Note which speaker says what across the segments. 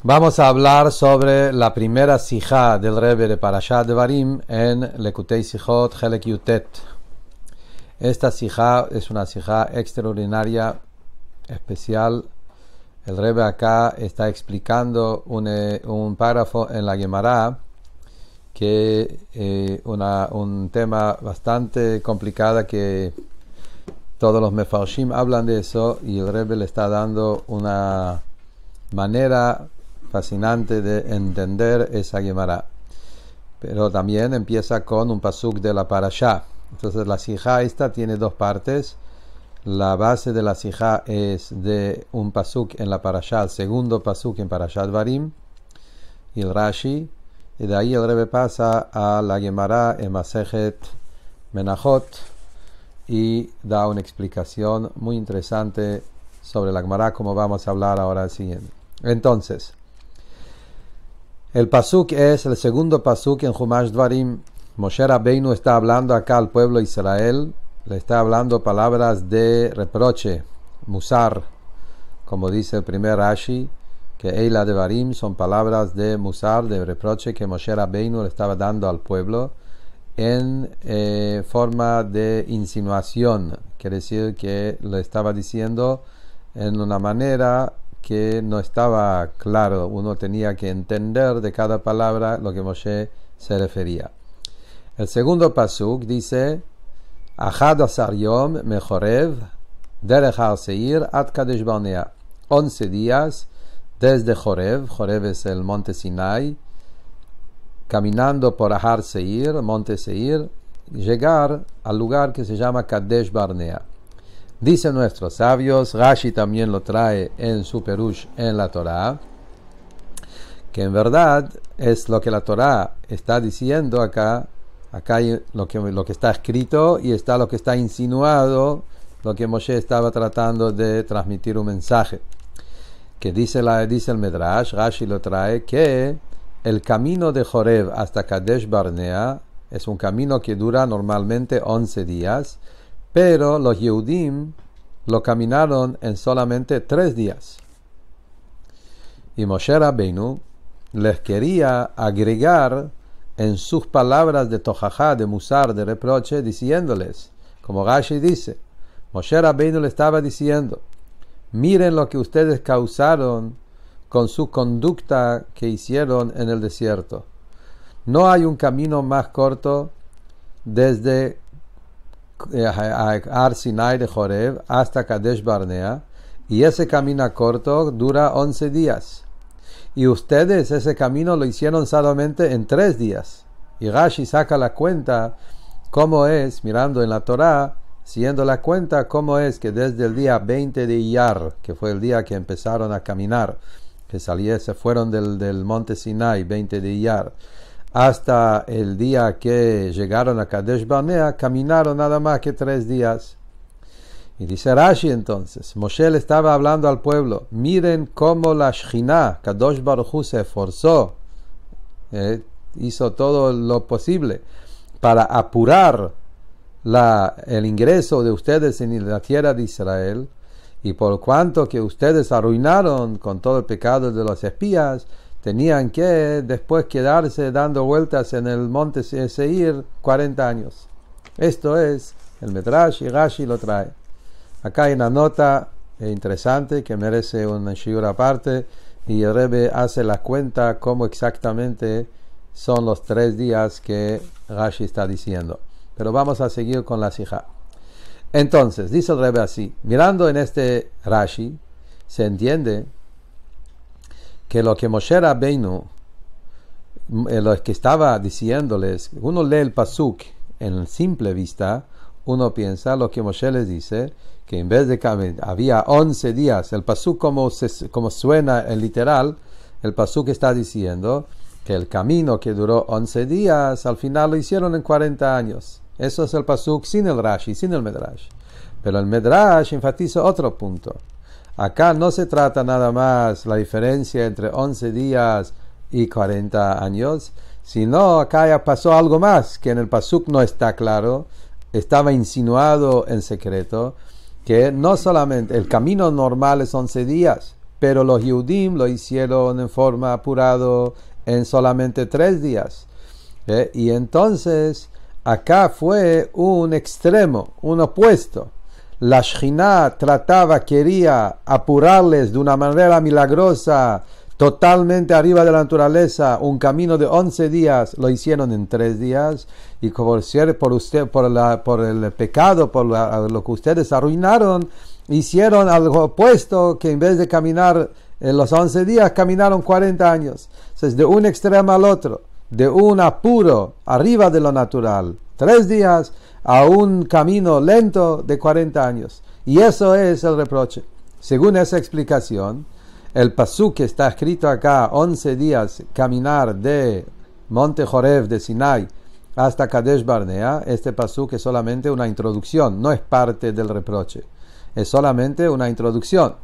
Speaker 1: Vamos a hablar sobre la primera sijá del Rebbe de Parashat Devarim en Lekutei Sijot Chelek Yutet. Esta sijá es una sijá extraordinaria, especial. El Rebbe acá está explicando un párrafo en la Gemara que un tema bastante complicado que todos los mefarshim hablan de eso, y el Rebbe le está dando una manera fascinante de entender esa Gemara. Pero también empieza con un pasuk de la parashá. Entonces la sijá esta tiene dos partes. La base de la sijá es de un pasuk en la parashá, el segundo pasuk en Parashat Devarim, y el Rashi, y de ahí el Rebbe pasa a la Gemara en Masejet Menachot y da una explicación muy interesante sobre la Gemara, como vamos a hablar ahora al siguiente. Entonces, el pasuk es el segundo pasuk en Chumash Dvarim. Moshe Rabbeinu está hablando acá al pueblo de Israel, le está hablando palabras de reproche, musar, como dice el primer Rashi, que Eila Devarim son palabras de musar, de reproche, que Moshe Rabbeinu le estaba dando al pueblo en forma de insinuación. Quiere decir que le estaba diciendo en una manera que no estaba claro. Uno tenía que entender de cada palabra lo que Moshe se refería. El segundo pasuk dice: Achad asar yom mechorev derech har seir ad Kadesh Barnea. 11 días desde Jorev. Jorev es el monte Sinai, caminando por Har Seir, monte Seir, llegar al lugar que se llama Kadesh Barnea. Dicen nuestros sabios, Rashi también lo trae en su Perush en la Torá, que en verdad es lo que la Torá está diciendo acá. Acá hay lo que está escrito y está lo que está insinuado, lo que Moshe estaba tratando de transmitir un mensaje. Que dice el Medrash, Rashi lo trae, que el camino de Jorev hasta Kadesh Barnea es un camino que dura normalmente 11 días, pero los Yehudim lo caminaron en solamente 3 días. Y Moshe Rabbeinu les quería agregar en sus palabras de tojajá, de musar, de reproche, diciéndoles, como Rashi dice, Moshe Rabbeinu le estaba diciendo: miren lo que ustedes causaron con su conducta que hicieron en el desierto. No hay un camino más corto desde Har Sinai de Jorev hasta Kadesh Barnea, y ese camino corto dura 11 días. Y ustedes ese camino lo hicieron solamente en 3 días. Y Rashi saca la cuenta cómo es, mirando en la Torá, siguiendo la cuenta, cómo es que desde el día 20 de Iyar, que fue el día que empezaron a caminar, que se fueron del monte Sinai, 20 de Iyar, hasta el día que llegaron a Kadesh Barnea, caminaron nada más que 3 días. Y dice Rashi entonces, Moshe le estaba hablando al pueblo, miren cómo la Shechina, Kadosh Baruj Hu, se esforzó, hizo todo lo posible para apurar el ingreso de ustedes en la tierra de Israel, y por cuanto que ustedes arruinaron con todo el pecado de los espías, tenían que después quedarse dando vueltas en el monte Seir 40 años. Esto es el Medrash, y Rashi lo trae. Acá hay una nota interesante que merece un shiur aparte, y el Rebbe hace la cuenta cómo exactamente son los 3 días que Rashi está diciendo. Pero vamos a seguir con la sijá. Entonces, dice el Rebbe así, mirando en este Rashi, se entiende que lo que Moshe Rabbeinu, lo que estaba diciéndoles, uno lee el pasuk en simple vista, uno piensa lo que Moshe les dice, que en vez de que había 11 días, el pasuk como suena en literal, el pasuk está diciendo que el camino que duró 11 días, al final lo hicieron en 40 años. Eso es el pasuk sin el Rashi, sin el Medrash. Pero el Medrash enfatiza otro punto. Acá no se trata nada más la diferencia entre 11 días y 40 años, sino acá ya pasó algo más, que en el pasuk no está claro, estaba insinuado en secreto, que no solamente el camino normal es 11 días, pero los Yehudim lo hicieron en forma apurado en solamente 3 días. Y entonces acá fue un extremo, un opuesto. La Shekhinah quería apurarles de una manera milagrosa, totalmente arriba de la naturaleza, un camino de 11 días, lo hicieron en 3 días, y por el pecado, por lo que ustedes arruinaron, hicieron algo opuesto, que en vez de caminar en los 11 días, caminaron 40 años. Entonces, de un extremo al otro, de un apuro arriba de lo natural, 3 días, a un camino lento de 40 años. Y eso es el reproche. Según esa explicación, el pasuk que está escrito acá, 11 días caminar de Monte Jorev de Sinai hasta Kadesh Barnea, este pasuk es solamente una introducción, no es parte del reproche. Es solamente una introducción.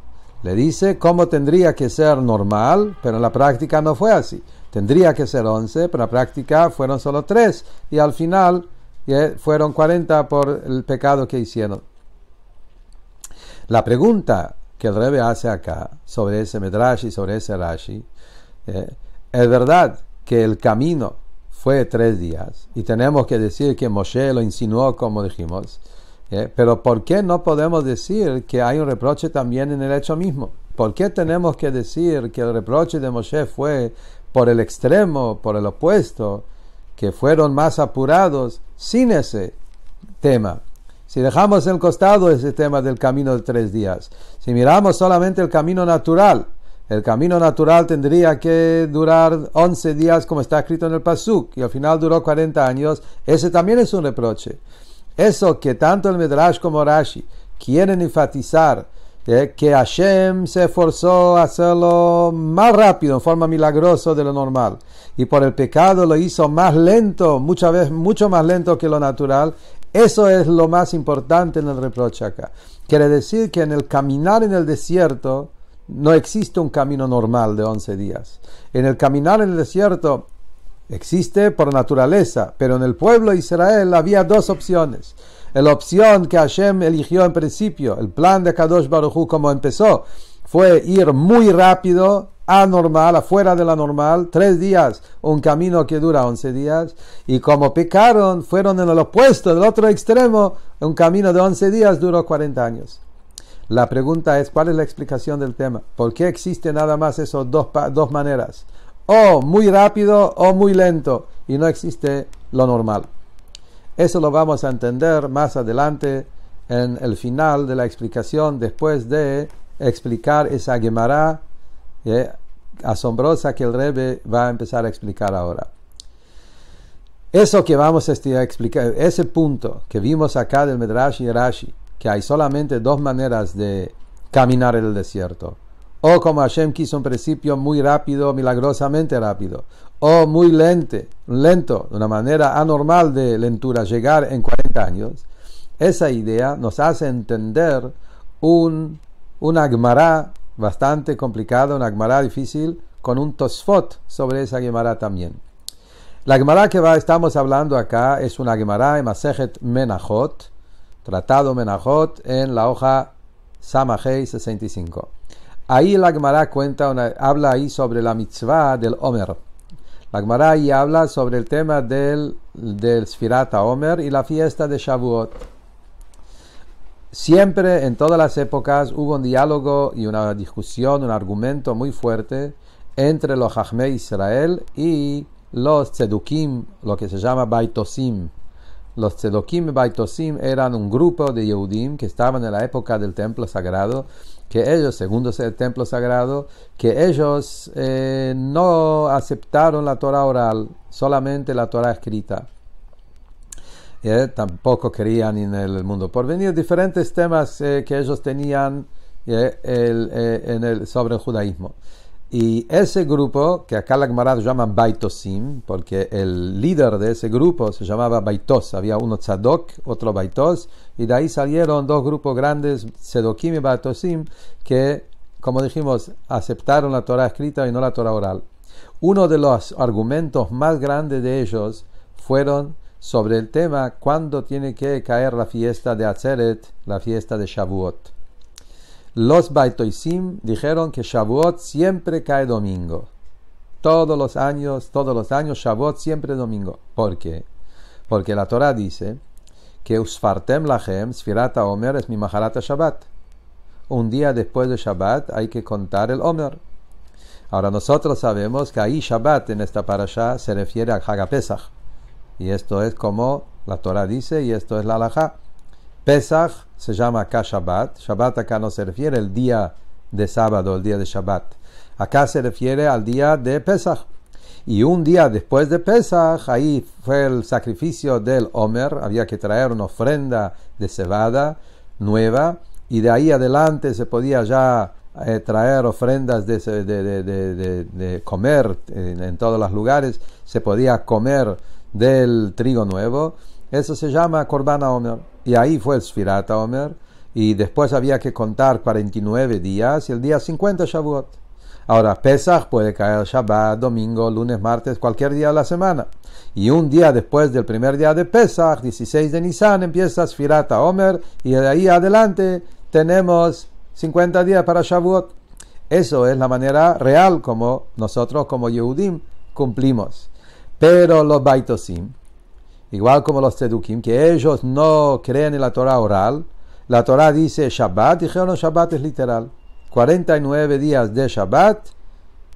Speaker 1: Le dice cómo tendría que ser normal, pero en la práctica no fue así. Tendría que ser 11, pero en la práctica fueron solo 3. Y al final fueron 40 por el pecado que hicieron. La pregunta que el Rebbe hace acá sobre ese Medrash y sobre ese Rashi, es verdad que el camino fue 3 días y tenemos que decir que Moshe lo insinuó como dijimos, pero ¿por qué no podemos decir que hay un reproche también en el hecho mismo? ¿Por qué tenemos que decir que el reproche de Moshe fue por el extremo, por el opuesto, que fueron más apurados sin ese tema? Si dejamos en costado ese tema del camino de 3 días, si miramos solamente el camino natural tendría que durar 11 días como está escrito en el Pasuk, y al final duró 40 años, ese también es un reproche. Eso que tanto el Midrash como Rashi quieren enfatizar, que Hashem se esforzó a hacerlo más rápido, en forma milagrosa de lo normal, y por el pecado lo hizo más lento, muchas veces mucho más lento que lo natural. Eso es lo más importante en el reproche acá. Quiere decir que en el caminar en el desierto no existe un camino normal de 11 días. En el caminar en el desierto existe por naturaleza, pero en el pueblo de Israel había 2 opciones. La opción que Hashem eligió en principio, el plan de Kadosh Baruj Hu como empezó, fue ir muy rápido, anormal, afuera de la normal, 3 días, un camino que dura 11 días, y como pecaron, fueron en el opuesto, del otro extremo, un camino de 11 días duró 40 años. La pregunta es, ¿cuál es la explicación del tema? ¿Por qué existe nada más esas dos maneras? O muy rápido o muy lento, y no existe lo normal. Eso lo vamos a entender más adelante en el final de la explicación, después de explicar esa Gemara asombrosa que el Rebbe va a empezar a explicar ahora. Eso que vamos a explicar, ese punto que vimos acá del Medrash y Rashi, que hay solamente 2 maneras de caminar en el desierto, o como Hashem quiso en principio, muy rápido, milagrosamente rápido, o muy lento, de una manera anormal de lentura, llegar en 40 años. Esa idea nos hace entender una Gemara bastante complicada, una Gemara difícil, con un Tosfot sobre esa Gemara también. La Gemara que estamos hablando acá es una Gemara en Masejet Menachot, Tratado Menachot, en la hoja Samajei 65. Ahí la Gemara habla ahí sobre la mitzvah del Omer. La Gemara ahí habla sobre el tema del Sfirat HaOmer y la fiesta de Shavuot. Siempre, en todas las épocas, hubo un diálogo y una discusión, un argumento muy fuerte entre los Chachmei Israel y los Tzedukim, lo que se llama Baitosim. Los Tzedukim y Baitosim eran un grupo de Yehudim que estaban en la época del templo sagrado, que ellos, segundo el templo sagrado, que ellos no aceptaron la Torah oral, solamente la Torah escrita. Tampoco creían en el mundo por venir, diferentes temas que ellos tenían sobre el judaísmo. Y ese grupo, que acá la Gemara llama Baitosim, porque el líder de ese grupo se llamaba Baitos, había uno Tzadok, otro Baitos, y de ahí salieron 2 grupos grandes, Tzedokim y Baitosim, que, como dijimos, aceptaron la Torah escrita y no la Torah oral. Uno de los argumentos más grandes de ellos fueron sobre el tema cuándo tiene que caer la fiesta de Atzeret, la fiesta de Shavuot. Los Baitoisim dijeron que Shavuot siempre cae domingo. Todos los años, Shavuot siempre domingo. ¿Por qué? Porque la Torah dice que Usfartem lachem, Sfirat HaOmer es mi Maharat Shabbat. Un día después de Shabbat hay que contar el Omer. Ahora nosotros sabemos que ahí Shabbat en esta parashá se refiere a Hag Pesach. Y esto es como la Torah dice y esto es la halajá. Pesach se llama acá Shabbat. Shabbat acá no se refiere al día de sábado, el día de Shabbat. Acá se refiere al día de Pesach. Y un día después de Pesach, ahí fue el sacrificio del Omer. Había que traer una ofrenda de cebada nueva. Y de ahí adelante se podía ya traer ofrendas de comer en todos los lugares. Se podía comer del trigo nuevo. Eso se llama Korban HaOmer. Y ahí fue el Sfirat HaOmer. Y después había que contar 49 días y el día 50 Shavuot. Ahora, Pesach puede caer Shabbat, domingo, lunes, martes, cualquier día de la semana. Y un día después del primer día de Pesach, 16 de Nisan, empieza Sfirat HaOmer. Y de ahí adelante tenemos 50 días para Shavuot. Eso es la manera real como nosotros como Yehudim cumplimos. Pero los Baitosim, igual como los Tzedukim, que ellos no creen en la Torah oral, la Torah dice Shabbat, dijeron Shabbat es literal. 49 días de Shabbat,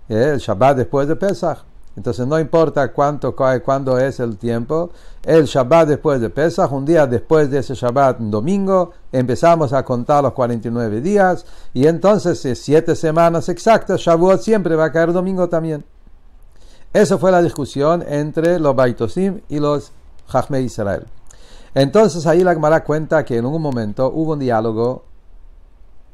Speaker 1: el Shabbat después de Pesach. Entonces no importa cuándo es el tiempo, el Shabbat después de Pesach, un día después de ese Shabbat, un domingo, empezamos a contar los 49 días, y entonces 7 semanas exactas, Shavuot siempre va a caer domingo también. Esa fue la discusión entre los Baitosim y los Chachmei Israel. Entonces ahí la Gemara cuenta que en un momento hubo un diálogo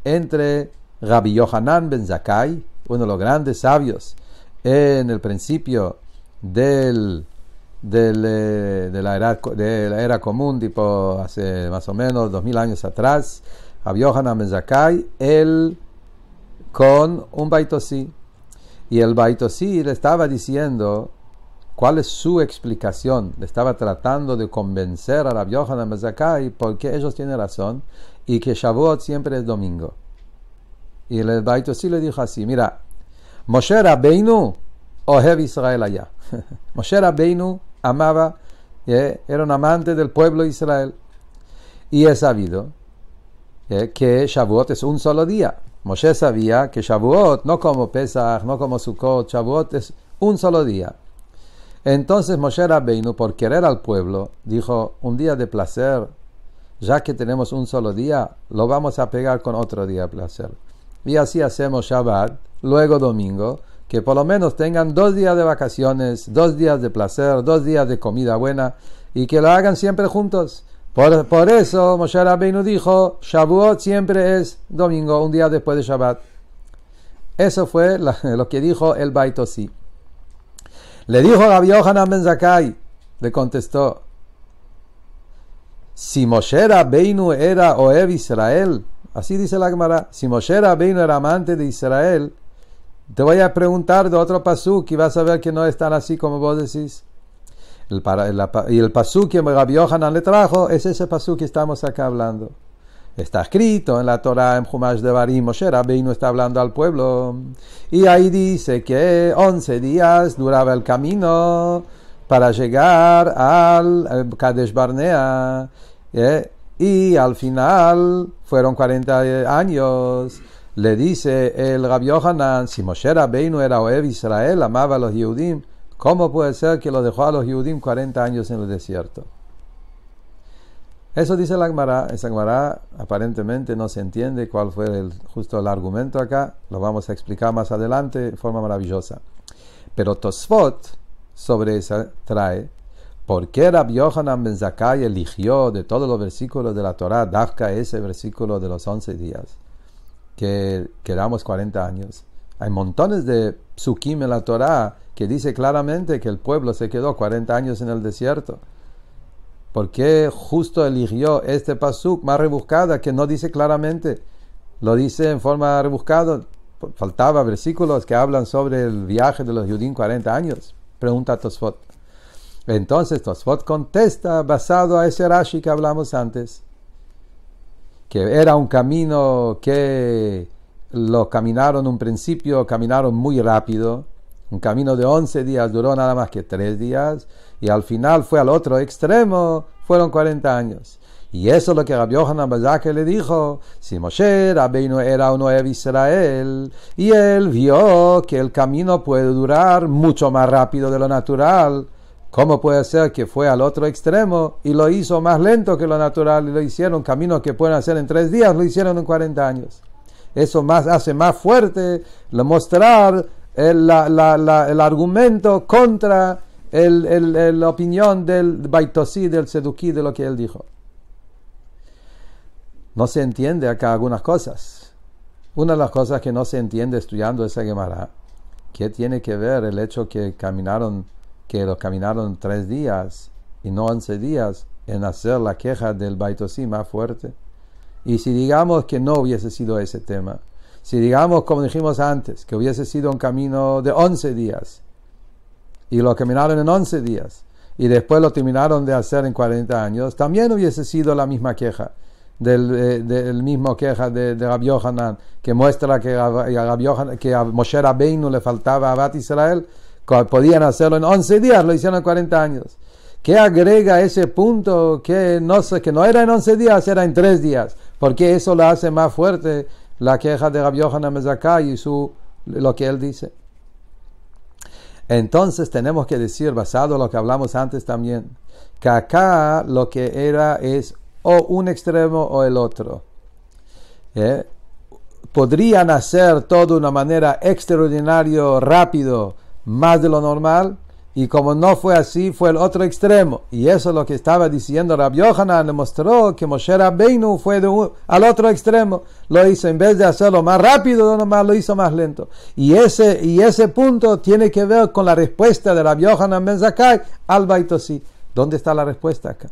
Speaker 1: entre Rabbi Yohanan ben Zakkai, uno de los grandes sabios en el principio de la era común, tipo hace más o menos 2000 años atrás, Rabbi Yohanan ben Zakkai, él con un Baitosí. Y el Baitosí le estaba diciendo cuál es su explicación. Le estaba tratando de convencer a Rabbi Yohanan ben Zakkai porque ellos tienen razón y que Shavuot siempre es domingo. Y el Baitosí le dijo así, mira, Moshe Rabbeinu Ohev Israel allá. Moshe Rabbeinu amaba, era un amante del pueblo de Israel. Y es sabido que Shavuot es un solo día. Moshe sabía que Shavuot, no como Pesach, no como Sukkot, Shavuot es un solo día. Entonces Moshe Rabbeinu, por querer al pueblo, dijo, un día de placer, ya que tenemos un solo día, lo vamos a pegar con otro día de placer. Y así hacemos Shabbat, luego domingo, que por lo menos tengan 2 días de vacaciones, 2 días de placer, 2 días de comida buena, y que lo hagan siempre juntos. Por eso Moshe Rabbeinu dijo, Shavuot siempre es domingo, un día después de Shabbat. Eso fue lo que dijo el Baitosí. Le dijo Rabbi Yohanan ben Zakkai, le contestó, si Moshe Rabbeinu era Ohev Israel, así dice la Gemara, si Moshe Rabbeinu era amante de Israel, te voy a preguntar de otro pasuk y vas a ver que no es tan así como vos decís. Y el pasuk que Rabbi Yohanan le trajo es ese pasuk que estamos acá hablando. Está escrito en la Torah, en Humash Devarim, Moshe Rabbeinu está hablando al pueblo. Y ahí dice que 11 días duraba el camino para llegar al Kadesh Barnea. Y al final fueron 40 años. Le dice el Rabbi Yohanan, si Moshe Rabbeinu era Ohev Israel, amaba a los Yehudim, ¿cómo puede ser que lo dejó a los Yehudim 40 años en el desierto? Eso dice la Gemara. Esa Gemara aparentemente no se entiende cuál fue justo el argumento acá. Lo vamos a explicar más adelante de forma maravillosa. Pero Tosfot sobre eso trae, ¿por qué Rabbi Yohanan ben Zakkai eligió de todos los versículos de la Torah, Dafka ese versículo de los 11 días? Que quedamos 40 años. Hay montones de psukim en la Torah que dice claramente que el pueblo se quedó 40 años en el desierto. ¿Por qué justo eligió este pasuk más rebuscada que no dice claramente? Lo dice en forma rebuscada. Faltaba versículos que hablan sobre el viaje de los Yehudim 40 años. Pregunta Tosfot. Entonces Tosfot contesta basado a ese Rashi que hablamos antes. que era un camino que lo caminaron en un principio, caminaron muy rápido, un camino de 11 días duró nada más que 3 días, y al final fue al otro extremo, fueron 40 años. Y eso es lo que Rabbi Yochanan ben Zakkai le dijo. Si Moshe Rabbeinu era un Ohev Israel y él vio que el camino puede durar mucho más rápido de lo natural, ¿cómo puede ser que fue al otro extremo y lo hizo más lento que lo natural y lo hicieron? Caminos que pueden hacer en 3 días, lo hicieron en 40 años. Eso hace más fuerte mostrar el argumento contra la opinión del Baitosí, del Seduquí, de lo que él dijo. No se entiende acá algunas cosas. Una de las cosas que no se entiende estudiando esa Gemara, ¿qué tiene que ver el hecho que lo caminaron 3 días y no 11 días en hacer la queja del Baitosí más fuerte? Y si digamos que no hubiese sido ese tema, si digamos, como dijimos antes, que hubiese sido un camino de 11 días y lo caminaron en 11 días y después lo terminaron de hacer en 40 años, también hubiese sido la misma queja. Del mismo queja de Rabbi Yochanan, que muestra que a Moshe Rabbeinu le faltaba a Bat Israel, podían hacerlo en 11 días, lo hicieron en 40 años. ¿Qué agrega ese punto que no era en 11 días, era en 3 días? Porque eso lo hace más fuerte la queja de Rabbi Yochanan ben Zakkai y lo que él dice. Entonces tenemos que decir, basado en lo que hablamos antes también, que acá lo que era es o un extremo o el otro. Podrían hacer todo de una manera extraordinaria, rápido, más de lo normal, y como no fue así, fue el otro extremo. Y eso es lo que estaba diciendo Rabbi Yochanan, le mostró que Moshe Rabbeinu fue al otro extremo. Lo hizo, en vez de hacerlo más rápido de lo normal, lo hizo más lento. Y ese punto tiene que ver con la respuesta de Rabbi Yochanan ben Zakkai al Baitosí. ¿Dónde está la respuesta acá?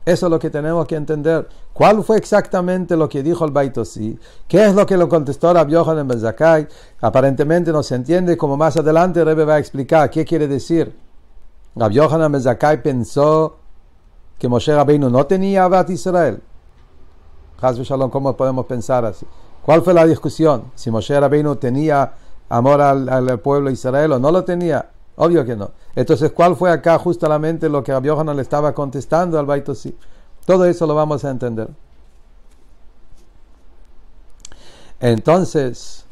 Speaker 1: Eso es lo que tenemos que entender. ¿Cuál fue exactamente lo que dijo el Baitosí? ¿Qué es lo que le contestó Rabbi Yochanan ben Zakkai? Aparentemente no se entiende, como más adelante el Rebbe va a explicar. ¿Qué quiere decir? Rabbi Yochanan ben Zakkai pensó que Moshe Rabbeinu no tenía Avat Israel. Chas v'shalom, ¿cómo podemos pensar así? ¿Cuál fue la discusión? Si Moshe Rabbeinu tenía amor al pueblo de Israel o no lo tenía. Obvio que no. Entonces, ¿cuál fue acá justamente lo que Rabbi Yochanan le estaba contestando al Baitosí? Todo eso lo vamos a entender. Entonces,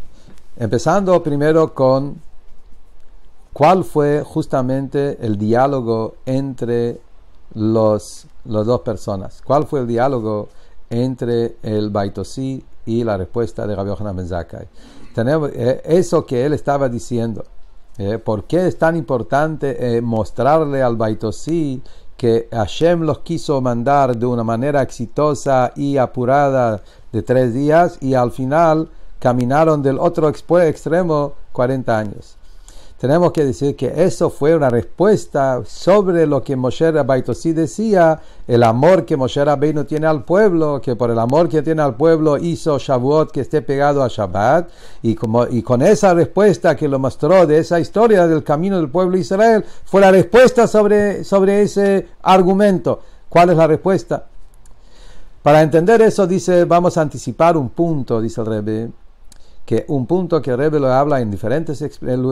Speaker 1: empezando primero con cuál fue justamente el diálogo entre las dos personas. ¿Cuál fue el diálogo entre el Baitosí y la respuesta de Rabbi Yochanan ben Zakkai? Tenemos eso que él estaba diciendo. ¿Por qué es tan importante mostrarle al Baitosí que Hashem los quiso mandar de una manera exitosa y apurada de 3 días y al final caminaron del otro extremo 40 años? Tenemos que decir que eso fue una respuesta sobre lo que Moshe Baitosí decía, el amor que Moshe Rabbeinu tiene al pueblo, que por el amor que tiene al pueblo hizo Shavuot que esté pegado a Shabbat, y con esa respuesta que lo mostró de esa historia del camino del pueblo de Israel, fue la respuesta sobre ese argumento. ¿Cuál es la respuesta? Para entender eso, dice, vamos a anticipar un punto, dice el Rebbe, que un punto que el Rebbe lo habla en diferentes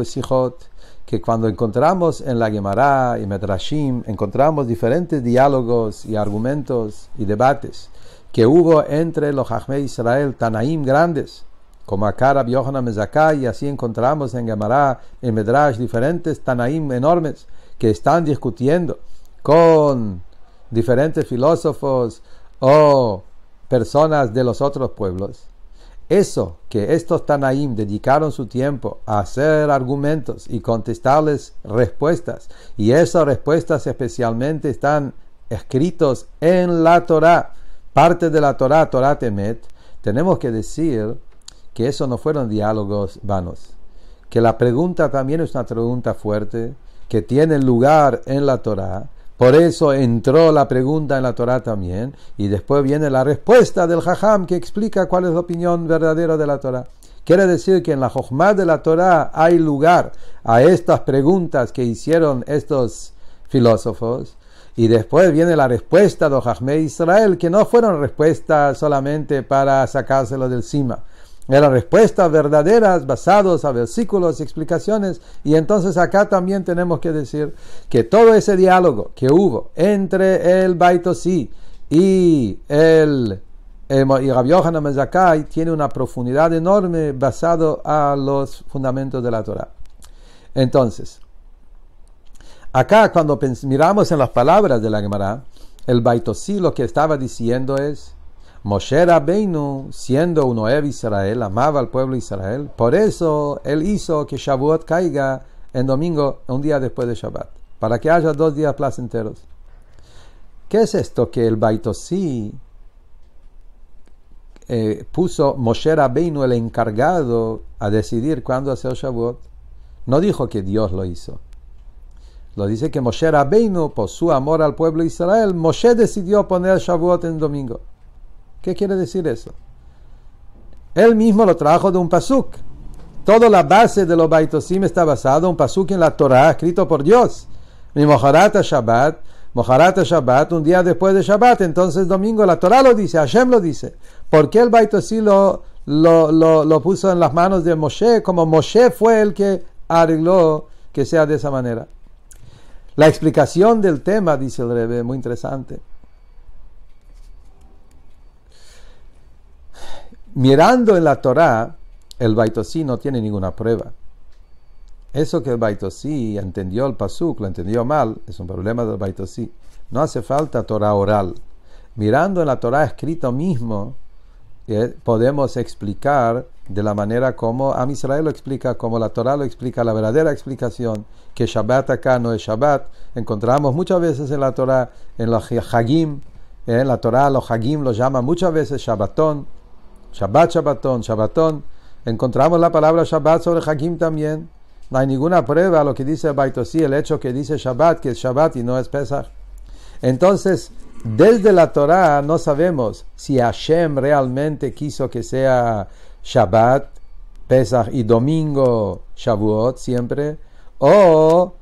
Speaker 1: Sijot, que cuando encontramos en la Gemara y Medrashim, encontramos diferentes diálogos y argumentos y debates que hubo entre los Jajmei Israel, Tanaim grandes, como acá Rabbi Yochanan ben Zakkai, y así encontramos en Gemara, en Medrash, diferentes Tanaim enormes que están discutiendo con diferentes filósofos o personas de los otros pueblos. Eso, que estos Tanaim dedicaron su tiempo a hacer argumentos y contestarles respuestas, y esas respuestas especialmente están escritos en la Torah, parte de la Torah, Torah Temet, tenemos que decir que eso no fueron diálogos vanos, que la pregunta también es una pregunta fuerte, que tiene lugar en la Torah. Por eso entró la pregunta en la Torah también, y después viene la respuesta del Jajam que explica cuál es la opinión verdadera de la Torah. Quiere decir que en la Jochma de la Torah hay lugar a estas preguntas que hicieron estos filósofos, Y después viene la respuesta de Jajmei Israel, que no fueron respuestas solamente para sacárselo del cima. Eran respuestas verdaderas basadas a versículos y explicaciones. Y entonces acá también tenemos que decir que todo ese diálogo que hubo entre el Beit Osí y Rabbi Yohanan ben Zakkai tiene una profundidad enorme basado a los fundamentos de la Torah. Entonces, acá cuando miramos en las palabras de la Gemara, el Beit Osí lo que estaba diciendo es: Moshe Rabbeinu, siendo un Ohev Israel, amaba al pueblo de Israel, por eso él hizo que Shavuot caiga en domingo, un día después de Shabbat, para que haya 2 días placenteros. ¿Qué es esto que el Beit Osí puso Moshe Rabbeinu el encargado a decidir cuándo hacer Shavuot? No dijo que Dios lo hizo. Lo dice que Moshe Rabbeinu, por su amor al pueblo de Israel, Moshe decidió poner Shavuot en domingo. ¿Qué quiere decir eso? Él mismo lo trajo de un pasuk. Toda la base de los Beit Osim está basada en un pasuk en la Torah, escrito por Dios. Mi Moharat Shabbat, un día después de Shabbat. Entonces domingo, la Torah lo dice, Hashem lo dice. ¿Por qué el Beit Osim lo puso en las manos de Moshe? Como Moshe fue el que arregló que sea de esa manera. La explicación del tema, dice el Rebbe, muy interesante. Mirando en la Torah, el Beit Osí no tiene ninguna prueba. Eso que el Beit Osí entendió el pasuk, lo entendió mal, es un problema del Beit Osí. No hace falta Torah oral. Mirando en la Torah escrito mismo, podemos explicar de la manera como Am Israel lo explica, como la Torah lo explica, la verdadera explicación, que Shabbat acá no es Shabbat. Encontramos muchas veces en la Torah, en los Hagim, en la Torah los Hagim los llaman muchas veces Shabbatón, Shabbatón. Encontramos la palabra Shabbat sobre Hagim también. No hay ninguna prueba a lo que dice el Beit Osí, el hecho que dice Shabbat, que es Shabbat y no es Pesach. Entonces, desde la Torah no sabemos si Hashem realmente quiso que sea Shabbat, Pesach y domingo Shavuot siempre, o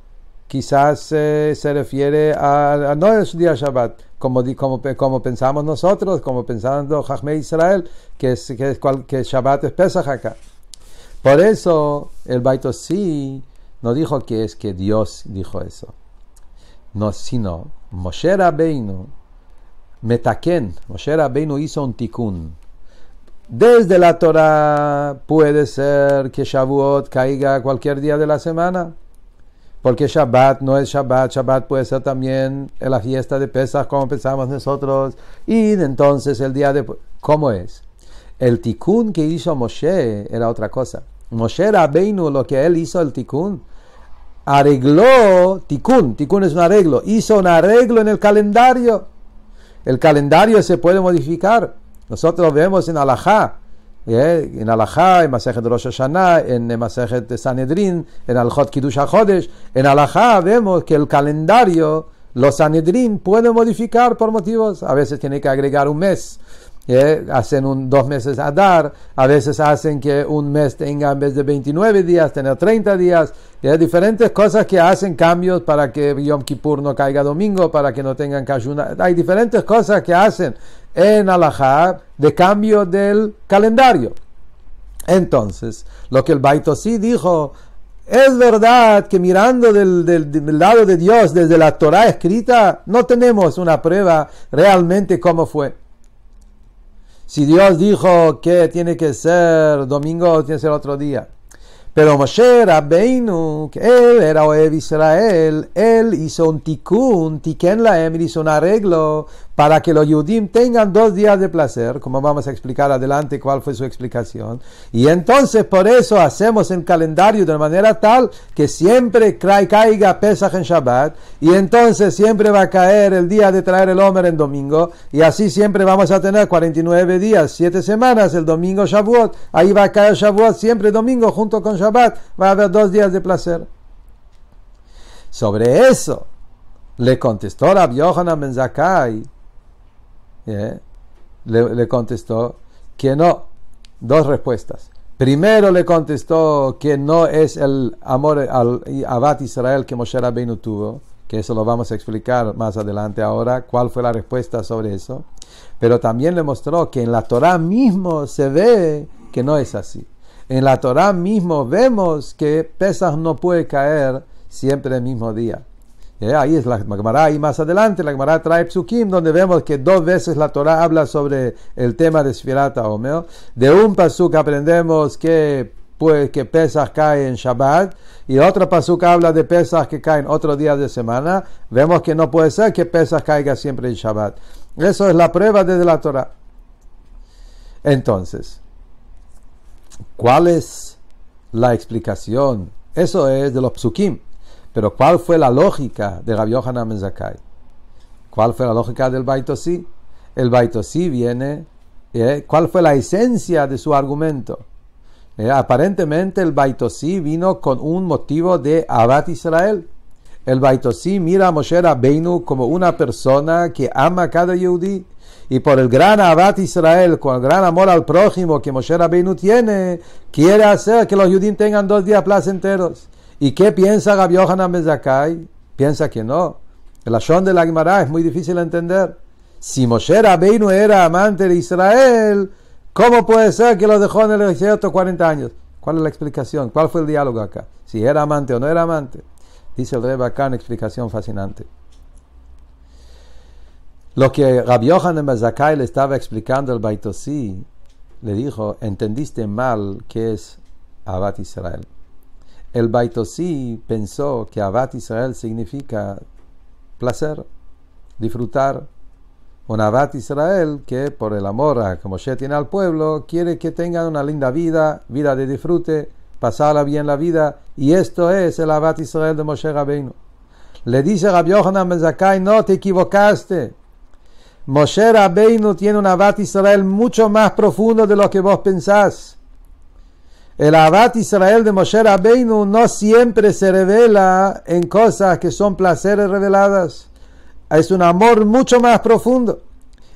Speaker 1: quizás se refiere a no es día Shabbat, como pensamos nosotros, como pensando Jajmei Israel, que Shabbat es Pesach acá. Por eso el Beit Osí no dijo que es que Dios dijo eso, no, sino Moshe Rabbeinu Metaken, Moshe Rabbeinu hizo un tikkun. Desde la Torah puede ser que Shavuot caiga cualquier día de la semana, porque Shabbat no es Shabbat, Shabbat puede ser también en la fiesta de Pesach como pensamos nosotros, y entonces el día de... ¿Cómo es? El tikkun que hizo Moshe era otra cosa. Moshe Rabbeinu, lo que él hizo el tikkun, arregló, tikkun es un arreglo, hizo un arreglo en el calendario. El calendario se puede modificar. Nosotros vemos en Alajá, en Masejet Rosh Hashanah, en Masejet Sanedrin, en Alhot Kiddush HaChodesh, en Alajá vemos que el calendario, los Sanedrin pueden modificar por motivos, a veces tiene que agregar un mes, hacen 2 meses Adar, a veces hacen que un mes tenga en vez de 29 días, tener 30 días, diferentes cosas que hacen cambios para que Yom Kippur no caiga domingo, para que no tengan que ayunar. Hay diferentes cosas que hacen en Alajá de cambio del calendario. Entonces, lo que el Beit Osí dijo, es verdad que mirando del lado de Dios, desde la Torah escrita, no tenemos una prueba realmente cómo fue. Si Dios dijo que tiene que ser domingo o tiene que ser otro día. Pero Moshe Rabbeinu, que él era Ohev Israel, él hizo un tikkun lahem, hizo un arreglo para que los Yudim tengan 2 días de placer, como vamos a explicar adelante cuál fue su explicación. Y entonces por eso hacemos el calendario de manera tal que siempre caiga Pesach en Shabbat, y entonces siempre va a caer el día de traer el Homer en domingo, y así siempre vamos a tener 49 días, 7 semanas, el domingo Shavuot, ahí va a caer Shavuot siempre domingo junto con Shabbat, va a haber 2 días de placer. Sobre eso le contestó Rabbi Yohanan ben Zakkai, le contestó que no. 2 respuestas. Primero le contestó que no es el amor al Avat Israel que Moshe Rabbeinu tuvo, que eso lo vamos a explicar más adelante ahora, cuál fue la respuesta sobre eso. Pero también le mostró que en la Torah mismo se ve que no es así. En la Torah mismo vemos que Pesach no puede caer siempre el mismo día. Ahí es la Gemara, ahí más adelante la Gemara trae Psukim, donde vemos que 2 veces la Torah habla sobre el tema de Sfirat HaOmer. De un pasuk aprendemos que Pesach cae en Shabbat, y otro pasuk habla de Pesach que cae en otro día de semana. Vemos que no puede ser que Pesach caiga siempre en Shabbat. Eso es la prueba desde la Torah. Entonces, ¿cuál es la explicación? Eso es de los psukim. Pero ¿cuál fue la lógica de Rabbi Yohanan ben Zakkai? ¿Cuál fue la lógica del Baitosí? El Baitosí viene, ¿cuál fue la esencia de su argumento? Aparentemente el Baitosí vino con un motivo de Avat Israel. El Baitosí mira a Moshe Rabbeinu como una persona que ama a cada Yehudí. Y por el gran Avat Israel, con el gran amor al prójimo que Moshe Rabbeinu tiene, quiere hacer que los Yehudí tengan 2 días placenteros. ¿Y qué piensa Rabbi Yohanan ben Zakkai? Piensa que no. El lashon de la Gemara es muy difícil de entender. Si Moshe Rabbeinu era amante de Israel, ¿cómo puede ser que lo dejó en el desierto 40 años? ¿Cuál es la explicación? ¿Cuál fue el diálogo acá? Si era amante o no era amante. Dice el Rebbe acá una explicación fascinante. Lo que Rabbi Yohanan ben Zakkai le estaba explicando al Baitosí, le dijo, entendiste mal qué es Avat Israel. El Baitosí pensó que Avat Israel significa placer, disfrutar. Un Avat Israel que por el amor que Moshe tiene al pueblo, quiere que tengan una linda vida, vida de disfrute, pasarla bien la vida, y esto es el Avat Israel de Moshe Rabbeinu. Le dice Rabbi Yohanan ben Zakkai, no, te equivocaste. Moshe Rabbeinu tiene un Avat Israel mucho más profundo de lo que vos pensás. El Avat Israel de Moshe Rabbeinu no siempre se revela en cosas que son placeres reveladas. Es un amor mucho más profundo.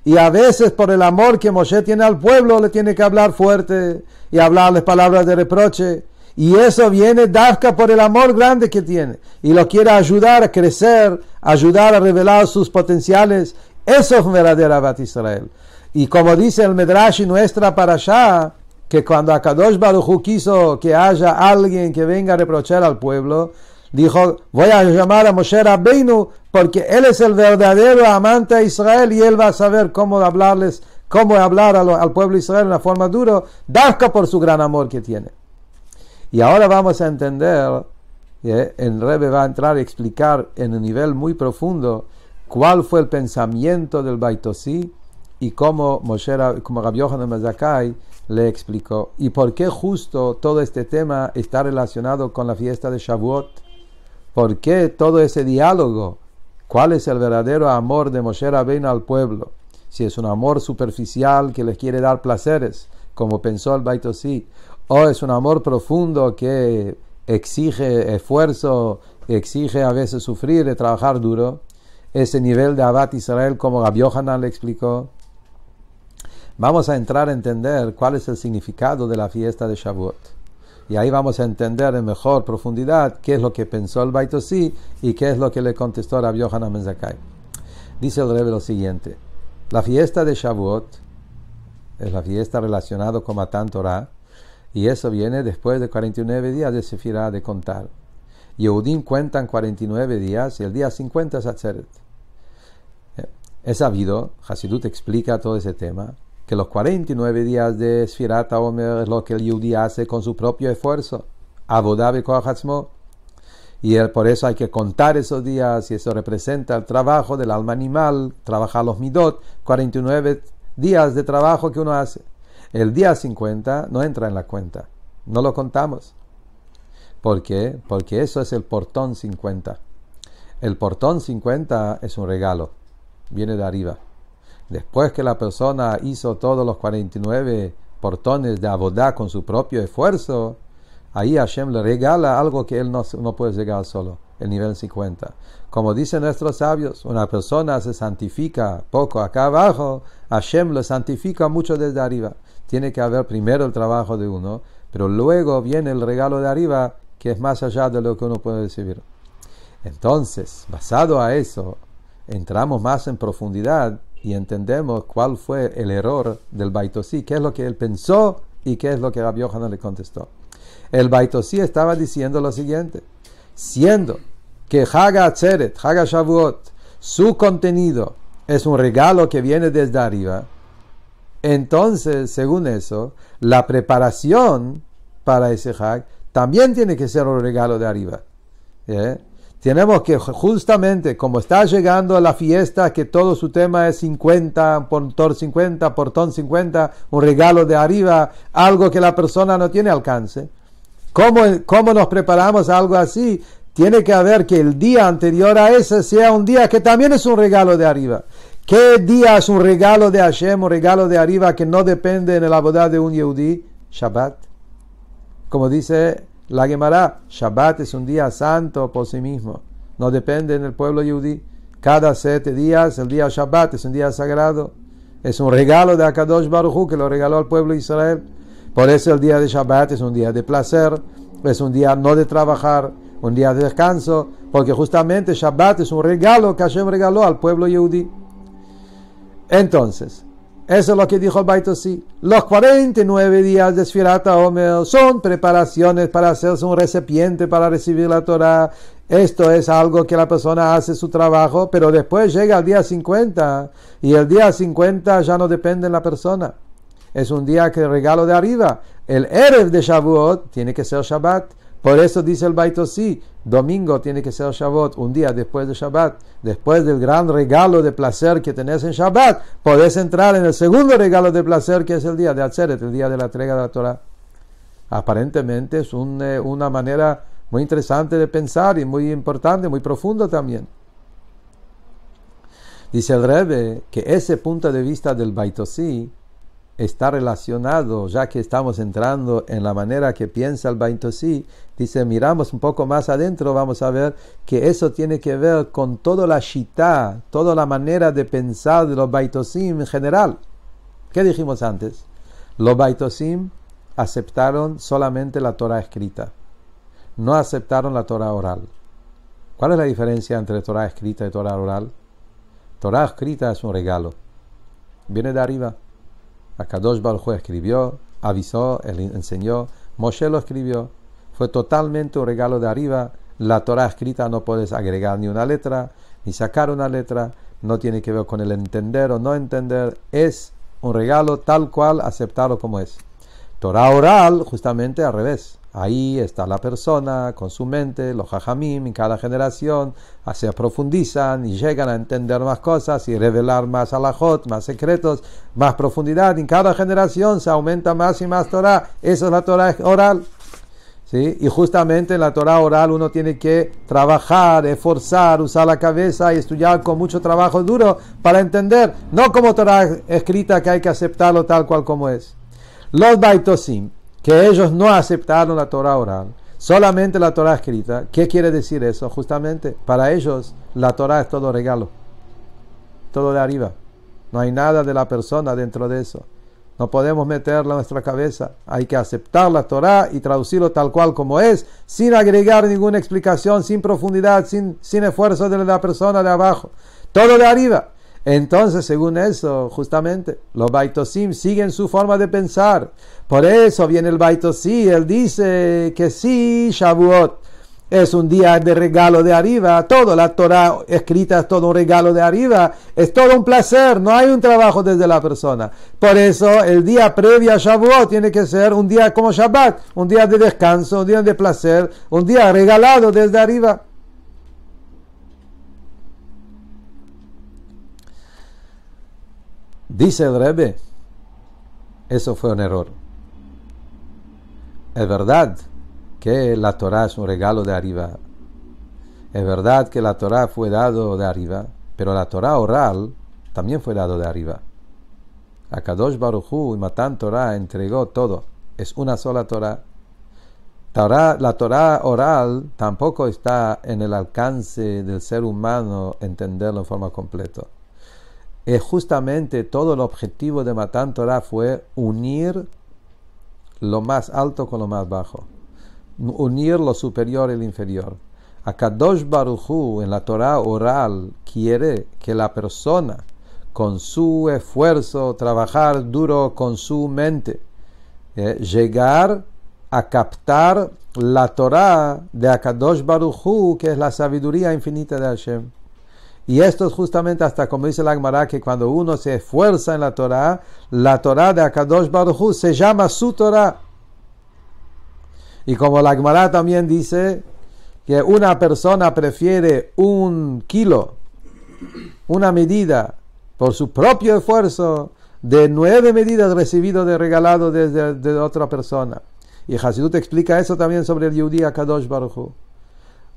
Speaker 1: Y a veces por el amor que Moshe tiene al pueblo le tiene que hablar fuerte y hablarles palabras de reproche. Y eso viene dafka por el amor grande que tiene. Y lo quiere ayudar a crecer, ayudar a revelar sus potenciales. Eso es un verdadero Avat Israel. Y como dice el Medrash y nuestra parashá, que cuando Akadosh Baruj Hu quiso que haya alguien que venga a reprochar al pueblo, dijo, voy a llamar a Moshe Rabbeinu porque él es el verdadero amante de Israel y él va a saber cómo hablarles, cómo hablar al pueblo de Israel de una forma dura, dafka por su gran amor que tiene. Y ahora vamos a entender, el Rebbe va a entrar a explicar en un nivel muy profundo cuál fue el pensamiento del Baitosí y cómo Rabbi Yohanan ben Zakkai le explicó. Y por qué justo todo este tema está relacionado con la fiesta de Shavuot. ¿Por qué todo ese diálogo? ¿Cuál es el verdadero amor de Moshe Rabbeinu al pueblo? Si es un amor superficial que les quiere dar placeres, como pensó el Baitosí, o es un amor profundo que exige esfuerzo, exige a veces sufrir y trabajar duro. Ese nivel de Avat Israel, como Rabbi Yohanan le explicó. Vamos a entrar a entender cuál es el significado de la fiesta de Shavuot. Y ahí vamos a entender en mejor profundidad qué es lo que pensó el Baitosí y qué es lo que le contestó Rabbi Yohanan ben Zakkai. Dice el Rebbe lo siguiente. La fiesta de Shavuot es la fiesta relacionada con Matan Torah, y eso viene después de 49 días de Sefirá, de contar. Yehudim cuentan 49 días y el día 50 es Atzeret. Es sabido, Hasidut explica todo ese tema, que los 49 días de Sfirat HaOmer es lo que el Yehudi hace con su propio esfuerzo, Avodah Bekoach Atzmo, y por eso hay que contar esos días, y eso representa el trabajo del alma animal, trabajar los midot, 49 días de trabajo que uno hace. El día 50 no entra en la cuenta, no lo contamos. ¿Por qué? Porque eso es el portón 50. El portón 50 es un regalo, viene de arriba. Después que la persona hizo todos los 49 portones de Avodah con su propio esfuerzo, ahí Hashem le regala algo que él no puede llegar solo, el nivel 50. Como dicen nuestros sabios, una persona se santifica poco acá abajo, Hashem lo santifica mucho desde arriba. Tiene que haber primero el trabajo de uno, pero luego viene el regalo de arriba, que es más allá de lo que uno puede recibir. Entonces, basado a eso, entramos más en profundidad y entendemos cuál fue el error del Baitosí, qué es lo que él pensó y qué es lo que Rabbi Yochanan le contestó. El Baitosí estaba diciendo lo siguiente: siendo que Haga Atzeret, Haga Shavuot, su contenido es un regalo que viene desde arriba, entonces, según eso, la preparación para ese Hag también tiene que ser un regalo de arriba. Tenemos que justamente, como está llegando a la fiesta, que todo su tema es 50, portón 50, portón 50, un regalo de arriba, algo que la persona no tiene alcance. ¿Cómo nos preparamos a algo así? Tiene que haber que el día anterior a ese sea un día que también es un regalo de arriba. ¿Qué día es un regalo de Hashem, un regalo de arriba que no depende en la boda de un Yehudí? Shabbat. Como dice la Gemara, Shabbat es un día santo por sí mismo. No depende en el pueblo Yehudí. Cada 7 días, el día Shabbat es un día sagrado. Es un regalo de Akadosh Baruj Hu que lo regaló al pueblo de Israel. Por eso el día de Shabbat es un día de placer, es un día no de trabajar, un día de descanso, porque justamente Shabbat es un regalo que Hashem regaló al pueblo Yehudí. Entonces, eso es lo que dijo el Baitosí. Los 49 días de Sfirat HaOmer son preparaciones para hacerse un recipiente para recibir la Torah. Esto es algo que la persona hace su trabajo, pero después llega el día 50 y el día 50 ya no depende de la persona. Es un día que regalo de arriba. El Erev de Shavuot tiene que ser Shabbat. Por eso dice el Baitosí, domingo tiene que ser Shavuot, un día después de Shabbat. Después del gran regalo de placer que tenés en Shabbat, podés entrar en el segundo regalo de placer, que es el día de Atzeret, el día de la entrega de la Torah. Aparentemente es una manera muy interesante de pensar y muy importante, muy profundo también. Dice el Rebbe que ese punto de vista del Baitosí está relacionado, ya que estamos entrando en la manera que piensa el Baitosí. Dice, miramos un poco más adentro, vamos a ver que eso tiene que ver con toda la shitá, toda la manera de pensar de los Baitosim en general. ¿Qué dijimos antes? Los Baitosim aceptaron solamente la Torah escrita, no aceptaron la Torah oral. ¿Cuál es la diferencia entre Torah escrita y Torah oral? Torah escrita es un regalo, viene de arriba. Akadosh Baruj Hu escribió, avisó, él enseñó, Moshe lo escribió, fue totalmente un regalo de arriba. La Torah escrita no puedes agregar ni una letra, ni sacar una letra, no tiene que ver con el entender o no entender, es un regalo tal cual, aceptarlo como es. Torah oral, justamente al revés. Ahí está la persona con su mente, los jajamim en cada generación se profundizan y llegan a entender más cosas y revelar más alajot, más secretos, más profundidad. En cada generación se aumenta más y más Torah. Esa es la Torah oral. ¿Sí? Y justamente en la Torah oral uno tiene que trabajar, esforzar, usar la cabeza y estudiar con mucho trabajo duro para entender. No como Torah escrita que hay que aceptarlo tal cual como es. Los Baitosim, que ellos no aceptaron la Torah oral, solamente la Torah escrita. ¿Qué quiere decir eso? Justamente, para ellos la Torah es todo regalo, todo de arriba. No hay nada de la persona dentro de eso. No podemos meterla en nuestra cabeza. Hay que aceptar la Torah y traducirlo tal cual como es, sin agregar ninguna explicación, sin profundidad, sin esfuerzo de la persona de abajo. Todo de arriba. Entonces, según eso, justamente, los Baitosim siguen su forma de pensar. Por eso viene el Baitosí, él dice que sí, Shavuot es un día de regalo de arriba, todo, la Torah escrita es todo un regalo de arriba, es todo un placer, no hay un trabajo desde la persona. Por eso, el día previo a Shavuot tiene que ser un día como Shabbat, un día de descanso, un día de placer, un día regalado desde arriba. Dice el Rebbe, eso fue un error. Es verdad que la Torah es un regalo de arriba. Es verdad que la Torah fue dado de arriba, pero la Torah oral también fue dado de arriba. Akadosh Baruj Hu y Matan Torah entregó todo. Es una sola Torah. La Torah oral tampoco está en el alcance del ser humano entenderlo en forma completa. Es justamente todo el objetivo de Matan Torah fue unir lo más alto con lo más bajo, unir lo superior y lo inferior, Akadosh Baruj Hu en la Torah oral quiere que la persona con su esfuerzo, trabajar duro con su mente, llegar a captar la Torah de Akadosh Baruj Hu, que es la sabiduría infinita de Hashem. Y esto es justamente hasta como dice la Gemara, que cuando uno se esfuerza en la Torah de Akadosh Baruj Hu se llama su Torah. Y como la Gemara también dice que una persona prefiere 1 kilo, una medida, por su propio esfuerzo, de 9 medidas recibido de regalado de otra persona. Y Hasidut explica eso también sobre el Yehudi Akadosh Baruj Hu.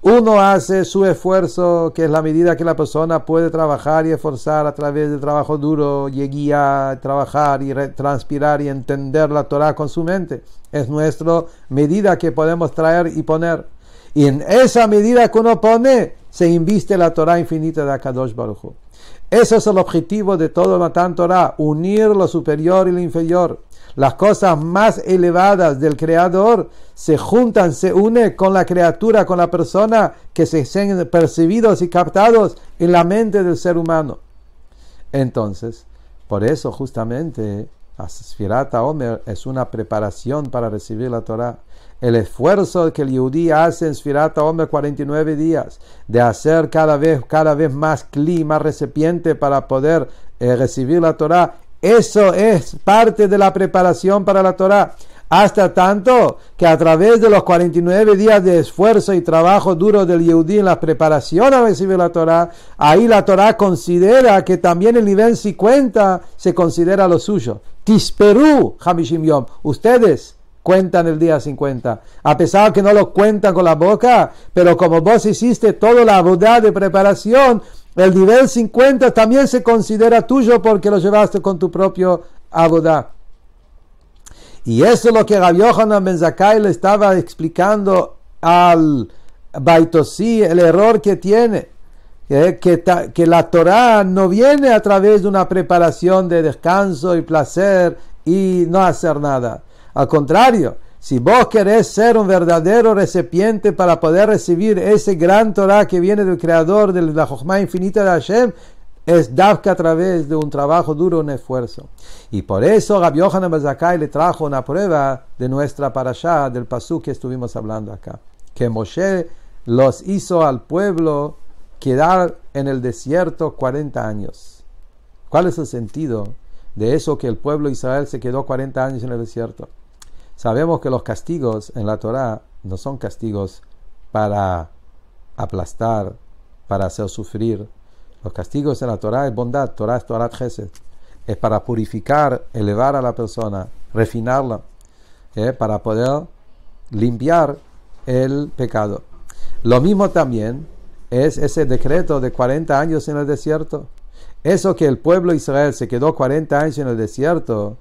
Speaker 1: Uno hace su esfuerzo, que es la medida que la persona puede trabajar y esforzar a través del trabajo duro, guiar, trabajar y transpirar y entender la Torah con su mente. Es nuestra medida que podemos traer y poner. Y en esa medida que uno pone, se inviste la Torah infinita de Akadosh Baruj Hu. Ese es el objetivo de todo el Matan Torah, unir lo superior y lo inferior. Las cosas más elevadas del Creador se juntan, se unen con la criatura, con la persona, que se sean percibidos y captados en la mente del ser humano. Entonces, por eso justamente, Sfirat HaOmer es una preparación para recibir la Torah. El esfuerzo que el Yehudi hace en Sfirat HaOmer 49 días, de hacer cada vez más kli, más recipiente para poder recibir la Torah, eso es parte de la preparación para la Torah. Hasta tanto que a través de los 49 días de esfuerzo y trabajo duro del Yehudi en la preparación a recibir la Torah, ahí la Torah considera que también el nivel 50 se considera lo suyo. Tisperu Hamishim Yom. Ustedes cuentan el día 50. A pesar que no lo cuentan con la boca, pero como vos hiciste toda la avodah de preparación, el nivel 50 también se considera tuyo porque lo llevaste con tu propio avodah. Y eso es lo que Rabbi Yochanan ben Zakkai le estaba explicando al Baitosí, el error que tiene. Que la Torah no viene a través de una preparación de descanso y placer y no hacer nada. Al contrario, si vos querés ser un verdadero recipiente para poder recibir ese gran Torah que viene del Creador, de la Jochma infinita de Hashem, es davka a través de un trabajo duro, un esfuerzo. Y por eso Rabbi Yochanan ben Zakkai le trajo una prueba de nuestra parashá, del pasuk que estuvimos hablando acá. Que Moshe los hizo al pueblo quedar en el desierto 40 años. ¿Cuál es el sentido de eso que el pueblo de Israel se quedó 40 años en el desierto? Sabemos que los castigos en la Torah no son castigos para aplastar, para hacer sufrir. Los castigos en la Torah es bondad, Torah es Torah Chesed. Es para purificar, elevar a la persona, refinarla, para poder limpiar el pecado. Lo mismo también es ese decreto de 40 años en el desierto. Eso que el pueblo de Israel se quedó 40 años en el desierto,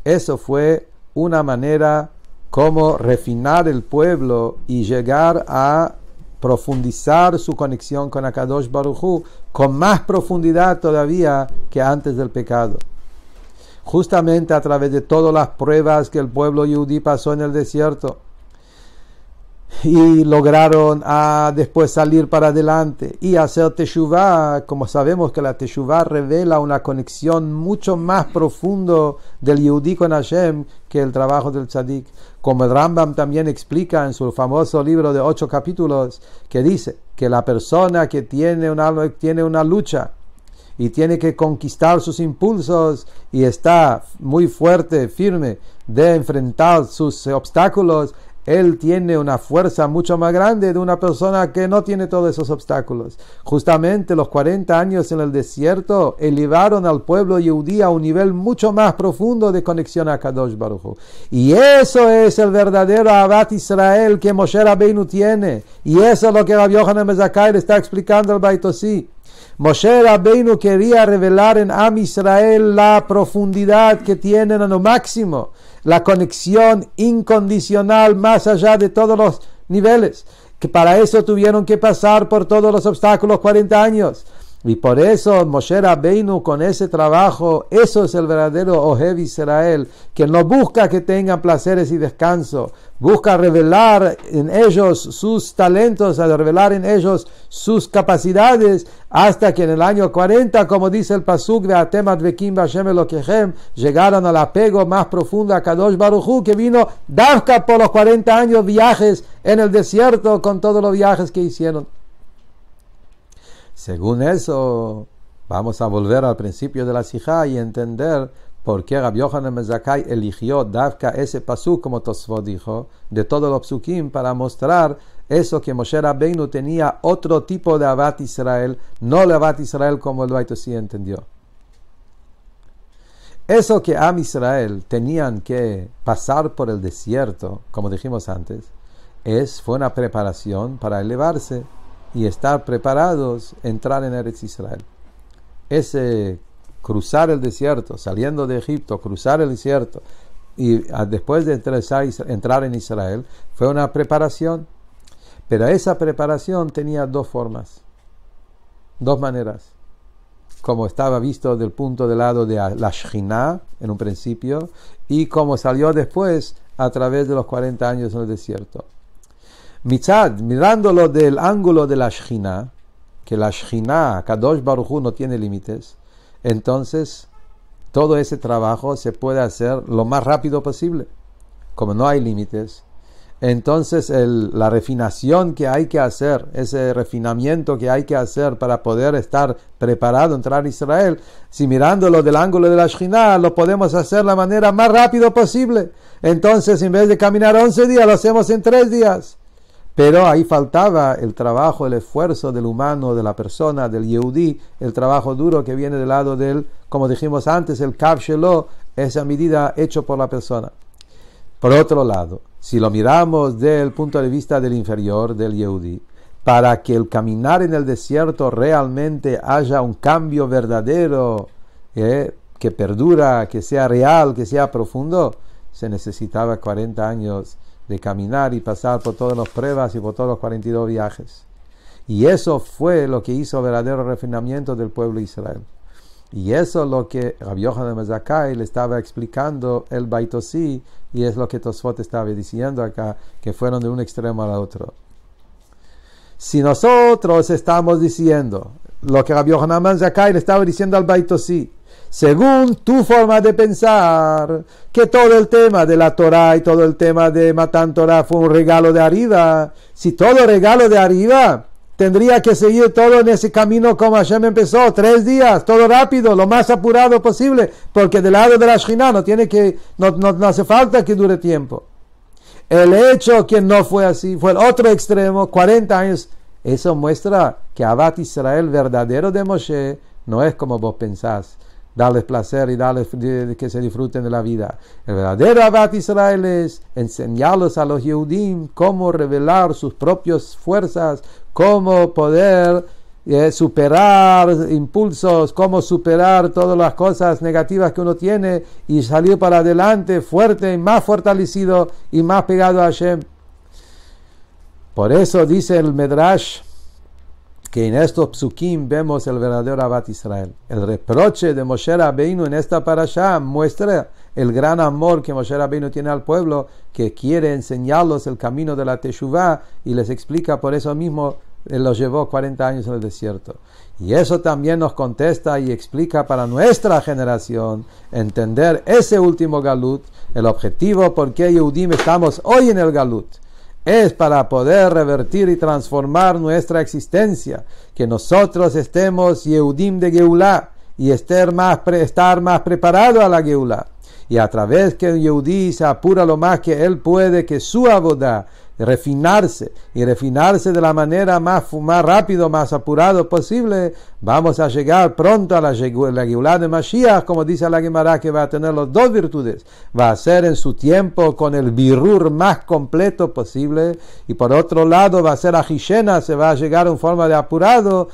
Speaker 1: eso fue una manera como refinar el pueblo y llegar a profundizar su conexión con Akadosh Baruj Hu con más profundidad todavía que antes del pecado. Justamente a través de todas las pruebas que el pueblo yudí pasó en el desierto y lograron después salir para adelante y hacer teshuvah, como sabemos que la teshuvah revela una conexión mucho más profundo del yudí con Hashem que el trabajo del tzadik. Como el Rambam también explica en su famoso libro de 8 capítulos, que dice que la persona que tiene una lucha y tiene que conquistar sus impulsos y está muy fuerte, firme de enfrentar sus obstáculos, él tiene una fuerza mucho más grande de una persona que no tiene todos esos obstáculos. Justamente los 40 años en el desierto elevaron al pueblo yehudí a un nivel mucho más profundo de conexión a Kadosh Baruj Hu. Y eso es el verdadero Ahavat Israel que Moshe Rabbeinu tiene. Y eso es lo que Rabbi Yochanan ben Zakkai le está explicando al Baitosí. Moshe Rabbeinu quería revelar en Am Israel la profundidad que tienen a lo máximo, la conexión incondicional más allá de todos los niveles, que para eso tuvieron que pasar por todos los obstáculos 40 años. Y por eso Moshe Rabbeinu con ese trabajo, eso es el verdadero Ohev Israel, que no busca que tengan placeres y descanso, busca revelar en ellos sus talentos, a revelar en ellos sus capacidades, hasta que en el año 40, como dice el Pasuk, Ve'atem advekim b'Hashem Elokechem, llegaron al apego más profundo a Kadosh Baruj Hu, que vino Davka por los 40 años viajes en el desierto, con todos los viajes que hicieron. Según eso, vamos a volver al principio de la Sijá y entender por qué Rabbi Yochanan ben Zakkai eligió Davka ese pasuk, como Tosfot dijo, de todos los psukim, para mostrar eso, que Moshe Rabbeinu tenía otro tipo de Avat Israel, no el Avat Israel como el Beit Osí entendió. Eso que Am Israel tenían que pasar por el desierto, como dijimos antes, fue una preparación para elevarse y estar preparados a entrar en Eretz Israel. Ese cruzar el desierto, saliendo de Egipto, cruzar el desierto y después de entrar en Israel, fue una preparación. Pero esa preparación tenía dos formas, dos maneras. Como estaba visto del punto de lado de la Shekhinah en un principio, y como salió después a través de los 40 años en el desierto. Mitzad, mirándolo del ángulo de la Shekhinah, que la Shekhinah, Kadosh Baruj Hu, no tiene límites, entonces todo ese trabajo se puede hacer lo más rápido posible. Como no hay límites, entonces la refinación que hay que hacer, ese refinamiento que hay que hacer para poder estar preparado a entrar a Israel, si mirándolo del ángulo de la Shekhinah, lo podemos hacer de la manera más rápido posible. Entonces, en vez de caminar 11 días, lo hacemos en 3 días. Pero ahí faltaba el trabajo, el esfuerzo del humano, de la persona, del Yehudí, el trabajo duro que viene del lado del, como dijimos antes, el Kav Shelo, esa medida hecho por la persona. Por otro lado, si lo miramos desde el punto de vista del inferior, del Yehudí, para que el caminar en el desierto realmente haya un cambio verdadero, que perdura, que sea real, que sea profundo, se necesitaba 40 años de caminar y pasar por todas las pruebas y por todos los 42 viajes. Y eso fue lo que hizo verdadero refinamiento del pueblo de Israel. Y eso es lo que Rabbi Yochanan ben Zakkai le estaba explicando el Beit Osí, y es lo que Tosfot estaba diciendo acá, que fueron de un extremo al otro. Si nosotros estamos diciendo lo que Rabbi Yochanan ben Zakkai le estaba diciendo al Beit Osí, según tu forma de pensar, que todo el tema de la Torah y todo el tema de Matan Torah fue un regalo de arriba, si todo regalo de arriba, tendría que seguir todo en ese camino como Hashem empezó, 3 días, todo rápido, lo más apurado posible, porque del lado de la Shekhinah no hace falta que dure tiempo. El hecho que no fue así, fue el otro extremo, 40 años, eso muestra que Avat Israel verdadero de Moshe no es como vos pensás, darles placer y darles que se disfruten de la vida. El verdadero Avat Israel es enseñarlos a los Yehudim cómo revelar sus propias fuerzas, cómo poder superar impulsos, cómo superar todas las cosas negativas que uno tiene y salir para adelante fuerte, más fortalecido y más pegado a Hashem. Por eso dice el Medrash que en estos psukim vemos el verdadero Avat Israel. El reproche de Moshe Rabbeinu en esta parashá muestra el gran amor que Moshe Rabbeinu tiene al pueblo, que quiere enseñarlos el camino de la Teshuvá, y les explica por eso mismo, él los llevó 40 años en el desierto. Y eso también nos contesta y explica para nuestra generación entender ese último Galut, el objetivo por qué Yehudim estamos hoy en el Galut. Es para poder revertir y transformar nuestra existencia, que nosotros estemos Yehudim de Geulah y estar más preparado a la Geulah. Y a través que el Yehudí se apura lo más que él puede, que su avodah, refinarse de la manera más rápido, más apurado posible, vamos a llegar pronto a la Geulah de Mashiach, como dice la Gemara, que va a tener las dos virtudes. Va a ser en su tiempo con el birur más completo posible, y por otro lado va a ser a Hishena, se va a llegar en forma de apurado,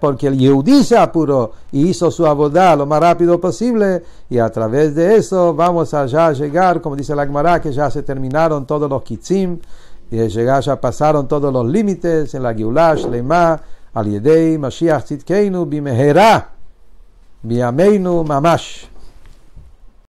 Speaker 1: porque el Yehudí se apuró y hizo su avodah lo más rápido posible, y a través de eso vamos a ya llegar, como dice la Gemara, que ya se terminaron todos los kitzim, y ya pasaron todos los límites en la Geulah Shleimá, al yedei Mashiach tzidkeinu bimehera biyameinu mamash.